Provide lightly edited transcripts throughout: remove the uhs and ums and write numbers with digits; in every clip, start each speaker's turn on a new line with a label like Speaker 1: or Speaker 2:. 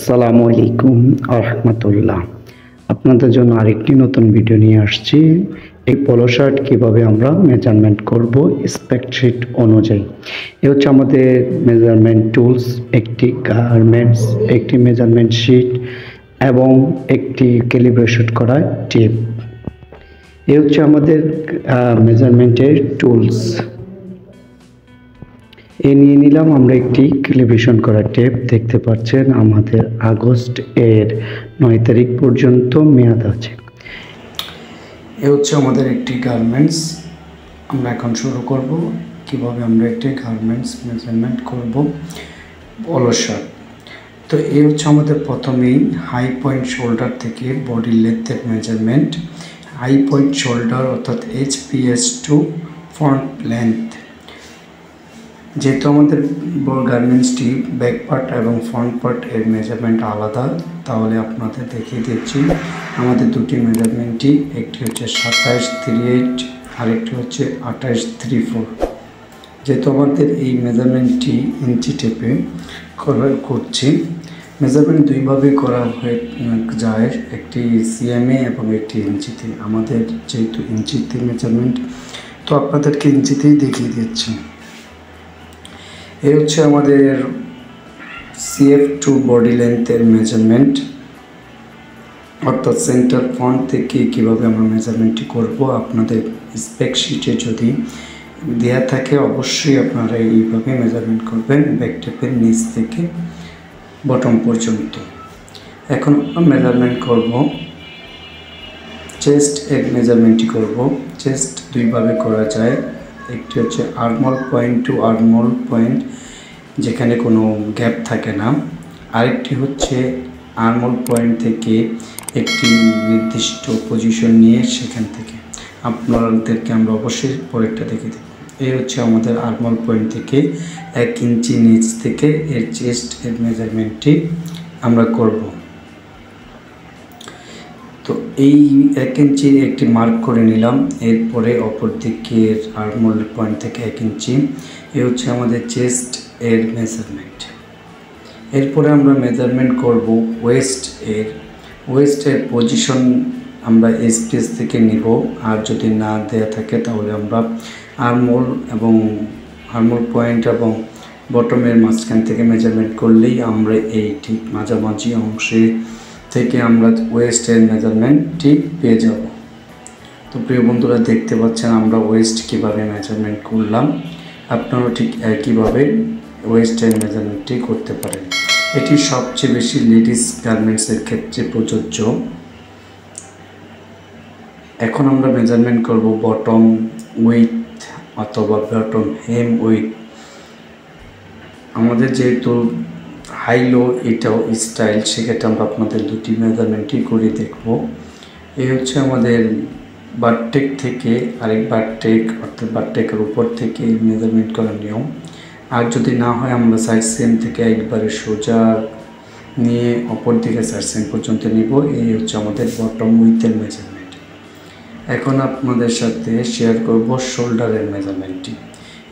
Speaker 1: আসসালামু আলাইকুম আরহামাতুল্লাহ। আপনাদের জন্য আরেকটি নতুন ভিডিও নিয়ে আসছি। এই পলো শার্ট কীভাবে আমরা মেজারমেন্ট করব স্প্রেডশিট অনুযায়ী। এ হচ্ছে আমাদের মেজারমেন্ট টুলস, একটি গার্মেন্টস, একটি মেজারমেন্ট শিট এবং একটি ক্যালিব্রেশন করা টেপ। এ হচ্ছে আমাদের মেজারমেন্টের টুলস। নিয়ে নিলাম আমরা একটি ক্যালিব্রেশন করা টেপ। দেখতে পাচ্ছেন আমাদের আগস্ট এর 9 তারিখ পর্যন্ত মেয়াদ আছে। এ হচ্ছে আমাদের একটি গার্মেন্টস। আমরা এখন শুরু করব কিভাবে আমরা একটি গার্মেন্টস মেজারমেন্ট করব পলো শার্ট। তো এই হচ্ছে আমাদের প্রথমেই হাই পয়েন্ট শোল্ডার থেকে বডি লেন্থের মেজারমেন্ট। হাই পয়েন্ট শোল্ডার অর্থাৎ HPS টু ফ্রন্ট লেন্থ। যেহেতু আমাদের গার্মেন্টসটি ব্যাক পার্ট এবং ফ্রন্ট পার্ট এর মেজারমেন্ট আলাদা, তাহলে আপনাদের দেখিয়ে দিচ্ছি আমাদের দুটি মেজারমেন্টই। একটি হচ্ছে 2738, আরেকটি হচ্ছে 2834। যেহেতু আমাদের এই মেজারমেন্টটি ইঞ্চি টেপে করছি, মেজারমেন্ট দুইভাবে করা হয়ে যায়, একটি CMA এবং একটি ইঞ্চিতে। আমাদের যেহেতু ইঞ্চিতে মেজারমেন্ট, তো আপনাদেরকে ইঞ্চিতেই দেখিয়ে দিচ্ছি। এই হচ্ছে আমাদের CF2 বডি লেন্থের মেজারমেন্ট, অর্থাৎ সেন্টার ফ্রন্ট থেকে কীভাবে আমরা মেজারমেন্টটি করব। আপনাদের স্পেক শিটে যদি দেয়া থাকে অবশ্যই আপনারা এইভাবে মেজারমেন্ট করবেন, ব্যাক টেপের নিচ থেকে বটম পর্যন্ত। এখন মেজারমেন্ট করব চেস্ট এর মেজারমেন্টটি করব। চেস্ট দুইভাবে করা যায়, একটি হচ্ছে armhole point to armhole point, যেখানে কোনো গ্যাপ থাকে না। আরেকটি হচ্ছে আর্মহোল পয়েন্ট থেকে একটি নির্দিষ্ট পজিশন নিয়ে সেখান থেকে। আপনাদেরকে আমরা অবশ্যই পরেরটা দেখে দেব। এই হচ্ছে আমাদের আর্মহোল পয়েন্ট থেকে 1 ইঞ্চি নিচ থেকে এর চেস্ট এর মেজারমেন্টটি আমরা করব। তো এই 1 ইঞ্চির একটি মার্ক করে নিলাম। এরপরে অপর দিকের আর্মহোল পয়েন্ট থেকে 1 ইঞ্চি। এ হচ্ছে আমাদের চেস্ট এর মেজারমেন্ট। এরপরে আমরা মেজারমেন্ট করব ওয়েস্টের পজিশন আমরা স্পেস থেকে নিব। আর যদি না দেয়া থাকে তাহলে আমরা আর্মহোল পয়েন্ট এবং বটমের মাঝখান থেকে মেজারমেন্ট করলেই আমরা এই ঠিক মাঝামাঝি অংশে থেকে আমরা ওয়েস্টের মেজারমেন্টটি পেয়ে যাব। তো প্রিয় বন্ধুরা, দেখতে পাচ্ছেন আমরা ওয়েস্ট কীভাবে মেজারমেন্ট করলাম। আপনারাও ঠিক একইভাবে ওয়েস্টের মেজারমেন্টটি করতে পারেন। এটি সবচেয়ে বেশি লেডিস গার্মেন্টসের ক্ষেত্রে প্রযোজ্য। এখন আমরা মেজারমেন্ট করব বটম উইথ অথবা বটম হেম উইথ। আমাদের যেহেতু হাই লো এটাও স্টাইল, সেক্ষেত্রে আমরা আপনাদের দুটি মেজারমেন্টই করে দেখব। এই হচ্ছে আমাদের বারটেক থেকে আরেক বারটেক, অর্থাৎ বারটেকের উপর থেকে মেজারমেন্ট করার নিয়ম। আর যদি না হয় আমরা সাইড সেম থেকে একবারে সোজা নিয়ে অপর দিকে সাইড সেম পর্যন্ত নিব। এই হচ্ছে আমাদের বটম উইথের মেজারমেন্ট। এখন আপনাদের সাথে শেয়ার করব শোল্ডারের মেজারমেন্টটি।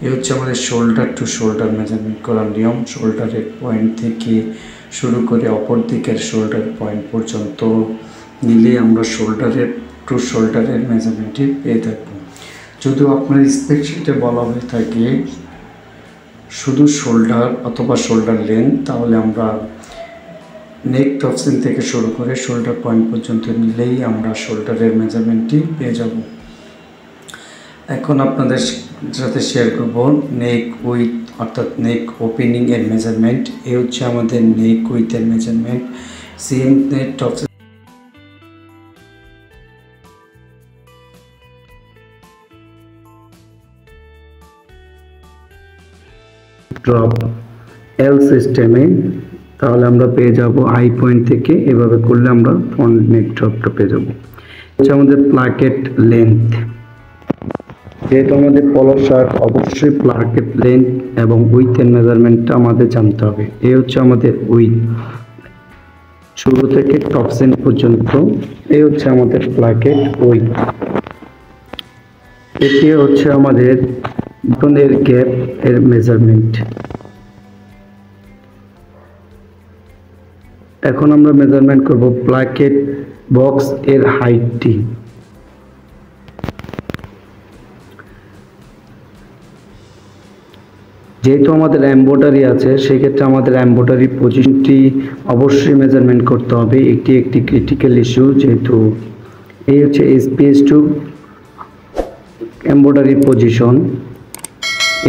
Speaker 1: এই হচ্ছে আমাদের শোল্ডার টু শোল্ডার মেজারমেন্ট করার নিয়ম। শোল্ডারের পয়েন্ট থেকে শুরু করে অপর দিকের শোল্ডার পয়েন্ট পর্যন্ত নিলে আমরা শোল্ডারের টু শোল্ডারের মেজারমেন্টটি পেয়ে থাকব। যদিও আপনার স্প্রেডশিটে বলা হয়ে থাকে শুধু শোল্ডার অথবা শোল্ডার লেন্থ, তাহলে আমরা নেক টপসিন থেকে শুরু করে শোল্ডার পয়েন্ট পর্যন্ত নিলেই আমরা শোল্ডারের মেজারমেন্টটি পেয়ে যাব। এখন আপনাদের সাথে শেয়ার করব নেক উইথ অর্থাৎ নেক ওপেনিং এর মেজারমেন্ট। এই হচ্ছে আমাদের নেক উইথের মেজারমেন্ট। সেম নেক টপসিন ড্রপ এল সিস্টেমে, তাহলে আমরা পেয়ে যাব আই পয়েন্ট থেকে। এভাবে করলে আমরা ফ্রন্ট নেক ড্রপটা পেয়ে যাব। হচ্ছে আমাদের প্লাকেট লেন্থ। যেহেতু আমাদের পলো শার্ট, অবশ্যই প্লাকেট লেন্থ এবং উইথের মেজারমেন্টটা আমাদের জানতে হবে। এই হচ্ছে আমাদের উইথ, শুরু থেকে টপসিন পর্যন্ত। এই হচ্ছে আমাদের প্লাকেট উইথ। এটি হচ্ছে আমাদের বটনের গ্যাপ এর মেজারমেন্ট। এখন আমরা মেজারমেন্ট করব প্লাকেট বক্স এর হাইটটি। যেহেতু আমাদের এমব্রয়ডারি আছে, সেক্ষেত্রে আমাদের এমব্রয়ডারি পজিশনটি অবশ্যই মেজারমেন্ট করতে হবে। একটি ক্রিটিক্যাল ইস্যু, যেহেতু এই হচ্ছে SPS2 এমব্রয়ডারি পজিশন।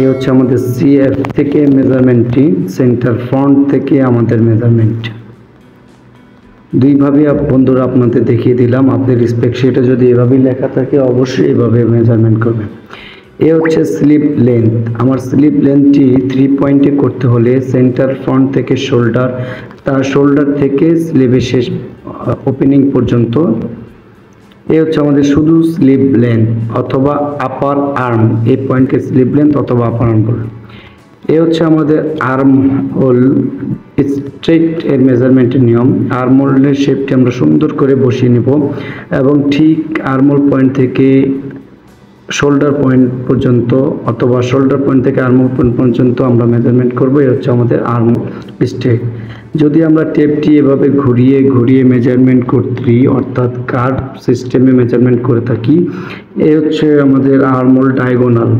Speaker 1: এই হচ্ছে আমাদের CF থেকে মেজারমেন্টটি, সেন্টার ফ্রন্ট থেকে আমাদের মেজারমেন্ট। দুইভাবে বন্ধুরা আপনাদের দেখিয়ে দিলাম। আপনাদের স্পেকশিটে যদি এভাবেই লেখা থাকে অবশ্যই এভাবে মেজারমেন্ট করবেন। এ হচ্ছে স্লিপ লেন্থ। আমার স্লিপ লেন্থটি 3 পয়েন্টে করতে হলে সেন্টার ফ্রন্ট থেকে শোল্ডার, তার শোল্ডার থেকে স্লিভের শেষ ওপেনিং পর্যন্ত। এই হচ্ছে আমাদের শুধু স্লিভ লেন্থ অথবা আপার আর্ম, এই পয়েন্টকে স্লিভ লেন্থ অথবা আপার আর্ম বলে। এই হচ্ছে আমাদের আর্ম হোল স্ট্রেট এর মেজারমেন্টের নিয়ম। আর্ম হোলের শেপটি আমরা সুন্দর করে বসিয়ে নেব এবং ঠিক আর্ম হোল পয়েন্ট থেকে শোল্ডার পয়েন্ট পর্যন্ত অথবা শোল্ডার পয়েন্ট থেকে আর্ম হোল পয়েন্ট পর্যন্ত আমরা মেজারমেন্ট করব। এই হচ্ছে আমাদের আর্ম স্ট্রেট। যদি আমরা টেপটি এভাবে ঘুরিয়ে ঘুরিয়ে মেজারমেন্ট করতে, অর্থাৎ কার্ভ সিস্টেমে মেজারমেন্ট করে থাকি, এই হচ্ছে আমাদের আর্ম হোল ডায়াগোনাল।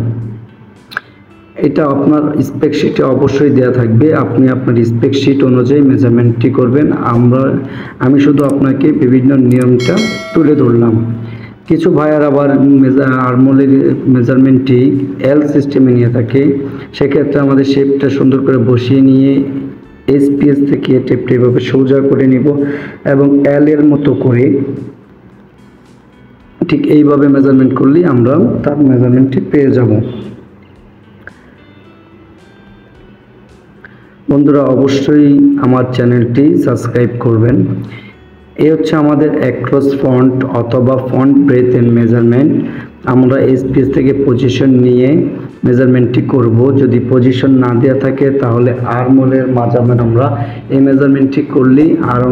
Speaker 1: এটা আপনার স্পেকশিটে অবশ্যই দেওয়া থাকবে, আপনি আপনার স্পেকশিট অনুযায়ী মেজারমেন্টটি করবেন। আমি শুধু আপনাকে বিভিন্ন নিয়মটা তুলে ধরলাম। কিছু ভাইয়ার আবার আর্মহোলের মেজারমেন্টটি L সিস্টেমে নিয়ে থাকে, সেক্ষেত্রে আমাদের শেপটা সুন্দর করে বসিয়ে নিয়ে SPS থেকে টেপটা এভাবে সোজা করে নিব এবং L এর মতো করে ঠিক এইভাবে মেজারমেন্ট করলেই আমরা তার মেজারমেন্টটি পেয়ে যাব। বন্ধুরা অবশ্যই আমার চ্যানেলটি সাবস্ক্রাইব করবেন। এই হচ্ছে আমাদের অ্যাক্রস ফ্রন্ট অথবা ফ্রন্ট ব্রেথ এর মেজারমেন্ট। আমরা SPS থেকে পজিশন নিয়ে মেজারমেন্টটি করব। যদি পজিশন না দেওয়া থাকে তাহলে আর্ম হোলের মাঝামাঝি আমরা এই মেজারমেন্টটি করলেই আর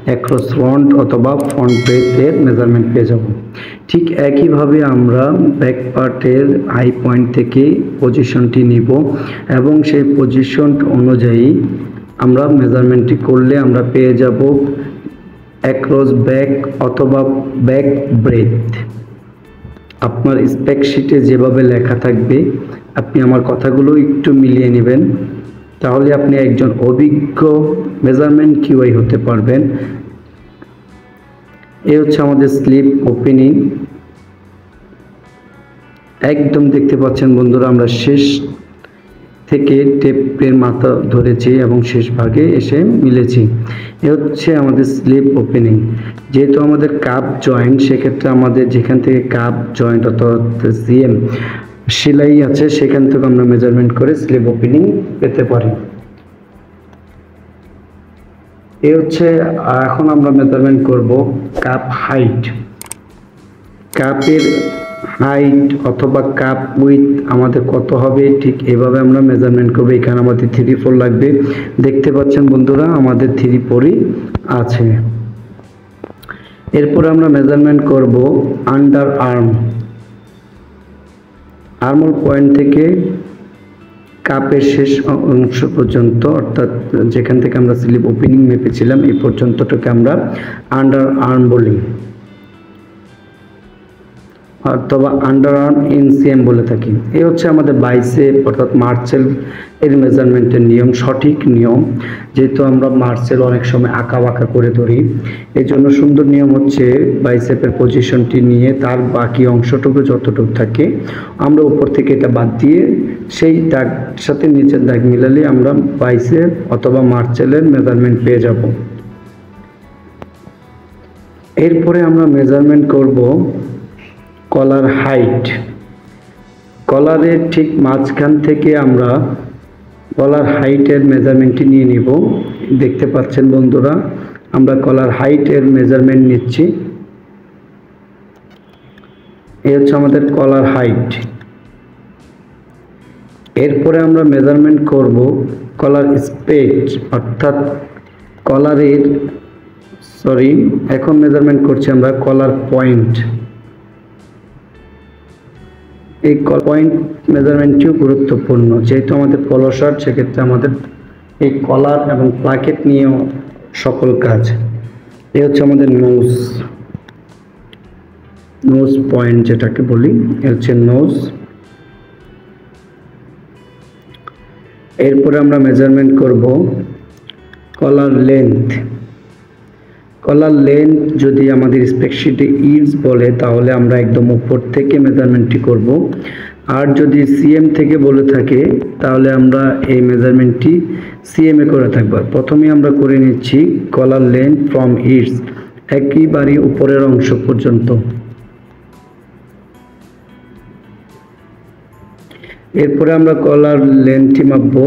Speaker 1: অ্যাক্রস ফ্রন্ট অথবা ফ্রন্ট ব্রেথ এর মেজারমেন্ট পেয়ে যাব। ঠিক একইভাবে আমরা ব্যাক পার্টের হাই পয়েন্ট থেকে পজিশনটি নিব এবং সেই পজিশন অনুযায়ী আমরা মেজারমেন্টটি করলে আমরা পেয়ে যাব অ্যাক্রস ব্যাক অথবা ব্যাক ব্রেথ। আপনার স্পেকশিটে যেভাবে লেখা থাকবে আপনি আমার কথাগুলো একটু মিলিয়ে নেবেন, তাহলে আপনি একজন অভিজ্ঞ মেজারমেন্ট কিউআই হতে পারবেন। এই হচ্ছে আমাদের স্লিপ ওপেনিং। একদম দেখতে পাচ্ছেন বন্ধুরা, আমরা শেষ থেকে টেপের মাথা ধরেছি এবং শেষ ভাগে এসে মিলেছি। এ হচ্ছে আমাদের স্লিপ ওপেনিং। যেহেতু আমাদের কাপ জয়েন্ট, সেক্ষেত্রে আমাদের যেখান থেকে কাপ জয়েন্ট অর্থাৎ CM সেলাই আছে সেখান থেকে আমরা মেজারমেন্ট করে স্লিপ ওপেনিং পেতে পারি। এ হচ্ছে এখন আমরা মেজারমেন্ট করব কাপ হাইট। কাপের হাইট অথবা কাপ উইথ আমাদের কত হবে, ঠিক এভাবে আমরা মেজারমেন্ট করব। এখানে আমাদের 3/4 লাগবে। দেখতে পাচ্ছেন বন্ধুরা আমাদের 3/4 আছে। এরপরে আমরা মেজারমেন্ট করব আন্ডার আর্ম। আর্মহোল পয়েন্ট থেকে কাপের শেষ অংশ পর্যন্ত, অর্থাৎ যেখান থেকে আমরা স্লিপ ওপেনিং মেপেছিলাম এই পর্যন্তটাকে আমরা আন্ডার আর্ম বলি অথবা আন্ডার আর্ম ইন CM বলে থাকি। এই হচ্ছে আমাদের বাইসেপ অর্থাৎ মার্সেল এর মেজারমেন্টের নিয়ম, সঠিক নিয়ম। যেহেতু আমরা মার্সেল অনেক সময় আঁকা বাঁকা করে ধরি, এই জন্য সুন্দর নিয়ম হচ্ছে বাইসেপের পজিশনটি নিয়ে তার বাকি অংশটুকু যতটুকু থাকে আমরা উপর থেকে এটা বাদ দিয়ে সেই দাগ সাথে নিচের দাগ মিলালে আমরা বাইসেপ অথবা মার্সেলের মেজারমেন্ট পেয়ে যাব। এরপরে আমরা মেজারমেন্ট করব কলার হাইট। কলারের ঠিক মাঝখান থেকে আমরা কলার হাইটের মেজারমেন্টটি নিয়ে নিব। দেখতে পাচ্ছেন বন্ধুরা, আমরা কলার হাইটের মেজারমেন্ট নিচ্ছি। এই হচ্ছে আমাদের কলার হাইট। এরপরে আমরা মেজারমেন্ট করব কলার স্পেড অর্থাৎ কলারের এখন মেজারমেন্ট করছি আমরা কলার পয়েন্ট। এই পয়েন্ট মেজারমেন্টটিও গুরুত্বপূর্ণ। যেহেতু আমাদের পলো শার্ট, সেক্ষেত্রে আমাদের এই কলার এবং প্লাকেট নিয়েও সকল কাজ। এই হচ্ছে আমাদের নোজ পয়েন্ট যেটাকে বলি, এ হচ্ছে নোজ। এরপরে আমরা মেজারমেন্ট করব কলার লেন্থ। কলার লেন্থ যদি আমাদের স্প্রেডশিটে ইঞ্চ বলে তাহলে আমরা একদম উপর থেকে মেজারমেন্টটি করব, আর যদি সিএম থেকে বলে থাকে তাহলে আমরা এই মেজারমেন্টটি সিএম এ করে থাকব। প্রথমে আমরা করে নিচ্ছি কলার লেন্থ ফ্রম ইঞ্চ, একেবারে উপরের অংশ পর্যন্ত। এরপরে আমরা কলার লেন্থটি মাপবো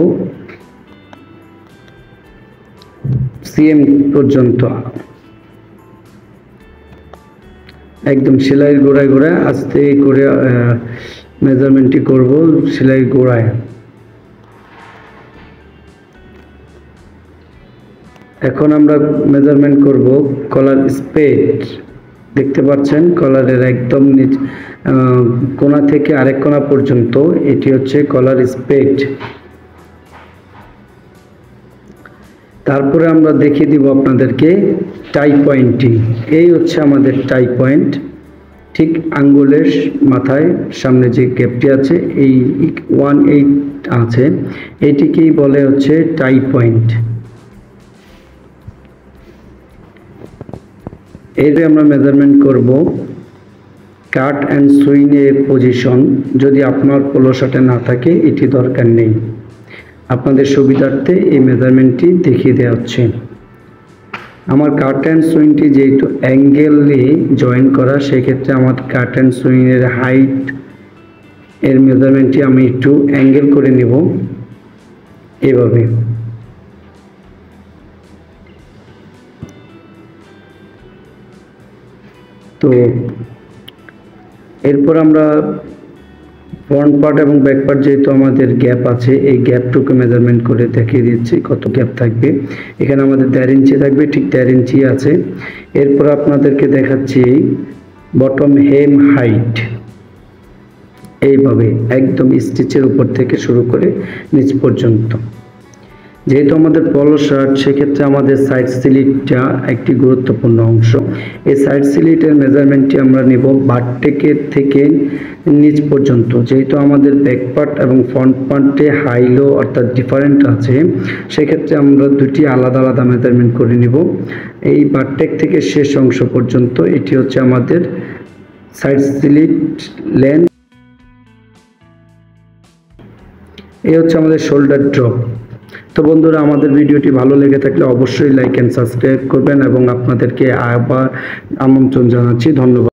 Speaker 1: সিএম পর্যন্ত, একদম সেলাইয়ের গোড়ায় গোড়ায় আস্তে করে মেজারমেন্টটি করব সেলাইয়ের গোড়ায়। এখন আমরা মেজারমেন্ট করব কলার স্পেড। দেখতে পাচ্ছেন কলারের একদম নিচ কোণা থেকে আরেক কোণা পর্যন্ত, এটি হচ্ছে কলার স্পেড। তারপরে আমরা দেখিয়ে দিব আপনাদেরকে টাই পয়েন্টটি। এই হচ্ছে আমাদের টাই পয়েন্ট, ঠিক আঙ্গুলের মাথায় সামনে যে গ্যাপটি আছে, এই 1/8 আছে, এটিকেই বলে হচ্ছে টাই পয়েন্ট। এরপরে আমরা মেজারমেন্ট করব কাট অ্যান্ড সুইং এর পজিশন। যদি আপনার পোলো শার্টে না থাকে এটি দরকার নেই, আপনাদের সুবিধার্থে এই মেজারমেন্টটি দেখিয়ে দেওয়া হচ্ছে। আমার কাট অ্যান্ড সুইংটি যেহেতু অ্যাঙ্গেলে জয়েন করা, সেক্ষেত্রে আমার কাট অ্যান্ড সুইং এর হাইট এর মেজারমেন্টটি আমি একটু অ্যাঙ্গেল করে নেব এভাবে। তো এরপর আমরা ফ্রন্ট পার্ট এবং ব্যাক পার্ট যেহেতু আমাদের গ্যাপ আছে, এই গ্যাপটুকু মেজারমেন্ট করে দেখিয়ে দিচ্ছি কত গ্যাপ থাকবে। এখানে আমাদের 1.5 ইঞ্চি থাকবে, ঠিক 1.5 ইঞ্চি আছে। এরপর আপনাদেরকে দেখাচ্ছি বটম হেম হাইট, এইভাবে একদম স্টিচের উপর থেকে শুরু করে নিচ পর্যন্ত। যেহেতু আমাদের পলো শার্ট, সেক্ষেত্রে আমাদের সাইড স্লিটটা একটি গুরুত্বপূর্ণ অংশ। এই সাইড স্লিটের মেজারমেন্টটি আমরা নেব বারটেকের থেকে নিচ পর্যন্ত। যেহেতু আমাদের ব্যাক পার্ট এবং ফ্রন্ট পার্টে হাই লো অর্থাৎ ডিফারেন্ট আছে, সেক্ষেত্রে আমরা দুটি আলাদা আলাদা মেজারমেন্ট করে নিব। এই বারটেক থেকে শেষ অংশ পর্যন্ত এটি হচ্ছে আমাদের সাইড স্লিট লেন্থ। এই হচ্ছে আমাদের শোল্ডার ড্রপ। তো বন্ধুরা, আমাদের ভিডিওটি ভালো লেগে থাকলে অবশ্যই লাইক এন্ড সাবস্ক্রাইব করবেন এবং আপনাদেরকে আবার আমন্ত্রণ জানাচ্ছি। ধন্যবাদ।